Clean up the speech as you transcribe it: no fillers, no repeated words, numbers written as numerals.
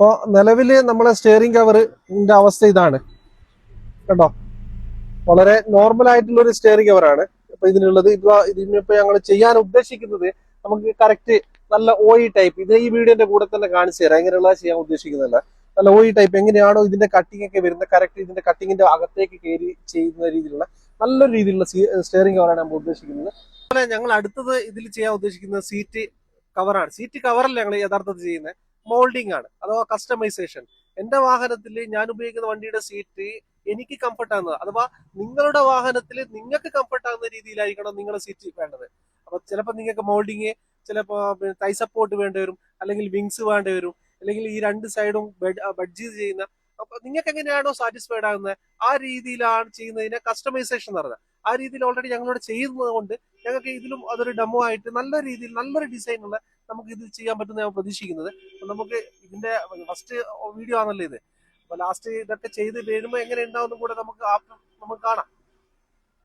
അപ്പോൾ നിലവിൽ നമ്മളെ സ്റ്റിയറിംഗ് കവറിന്റെ അവസ്ഥ ഇതാണ് കേട്ടോ. വളരെ നോർമൽ ആയിട്ടുള്ള ഒരു സ്റ്റിയറിംഗ് കവറാണ് ഇപ്പൊ ഇതിനുള്ളത്. ഇതിനിപ്പോ ഞങ്ങൾ ചെയ്യാൻ ഉദ്ദേശിക്കുന്നത് നമുക്ക് കറക്റ്റ് നല്ല OE ടൈപ്പ്, ഇത് ഈ വീഡിയോന്റെ കൂടെ തന്നെ കാണിച്ചു തരാം എങ്ങനെയുള്ള ചെയ്യാൻ ഉദ്ദേശിക്കുന്നില്ല. നല്ല OE ടൈപ്പ് എങ്ങനെയാണോ ഇതിന്റെ കട്ടിംഗ് ഒക്കെ വരുന്നത് കറക്റ്റ് ഇതിന്റെ കട്ടിങ്ങിന്റെ അകത്തേക്ക് കയറി ചെയ്യുന്ന രീതിയിലുള്ള നല്ലൊരു രീതിയിലുള്ള സ്റ്റിയറിംഗ് കവറാണ് നമ്മൾ ഉദ്ദേശിക്കുന്നത്. അതുപോലെ ഞങ്ങൾ അടുത്തത് ഇതിൽ ചെയ്യാൻ ഉദ്ദേശിക്കുന്നത് സീറ്റ് കവറാണ്. സീറ്റ് കവറല്ല ഞങ്ങൾ യഥാർത്ഥത്തിൽ ചെയ്യുന്നത്, മോൾഡിംഗ് ആണ് അഥവാ കസ്റ്റമൈസേഷൻ. എന്റെ വാഹനത്തിൽ ഞാൻ ഉപയോഗിക്കുന്ന വണ്ടിയുടെ സീറ്റ് എനിക്ക് കംഫർട്ട് ആകുന്നത് അഥവാ നിങ്ങളുടെ വാഹനത്തിൽ നിങ്ങൾക്ക് കംഫർട്ട് ആകുന്ന രീതിയിലായിരിക്കണം നിങ്ങളുടെ സീറ്റ് വേണ്ടത്. അപ്പൊ ചിലപ്പോൾ നിങ്ങൾക്ക് മോൾഡിങ്, ചിലപ്പോ തൈ സപ്പോർട്ട് വേണ്ടി വരും, അല്ലെങ്കിൽ വിങ്സ് വേണ്ടി വരും, അല്ലെങ്കിൽ ഈ രണ്ട് സൈഡും ബഡ്ജ് ചെയ്യുന്ന. അപ്പൊ നിങ്ങൾക്ക് എങ്ങനെയാണോ സാറ്റിസ്ഫൈഡ് ആകുന്നത് ആ രീതിയിലാണ് ചെയ്യുന്നതിനെ കസ്റ്റമൈസേഷൻ എന്ന് പറയുന്നത്. ആ രീതിയിൽ ഓൾറെഡി ഞങ്ങളിവിടെ ചെയ്യുന്നത് കൊണ്ട് ഞങ്ങൾക്ക് ഇതിലും അതൊരു ഡെമോ ആയിട്ട് നല്ല രീതിയിൽ നല്ലൊരു ഡിസൈനുള്ള നമുക്ക് ഇത് ചെയ്യാൻ പറ്റുന്ന ഞാൻ പ്രതീക്ഷിക്കുന്നത്. നമുക്ക് ഇതിന്റെ ഫസ്റ്റ് വീഡിയോ ആണല്ലോ ഇത്. അപ്പൊ ലാസ്റ്റ് ഇതൊക്കെ ചെയ്ത് വരുമ്പോൾ എങ്ങനെ ഉണ്ടാവും കൂടെ നമുക്ക് കാണാം.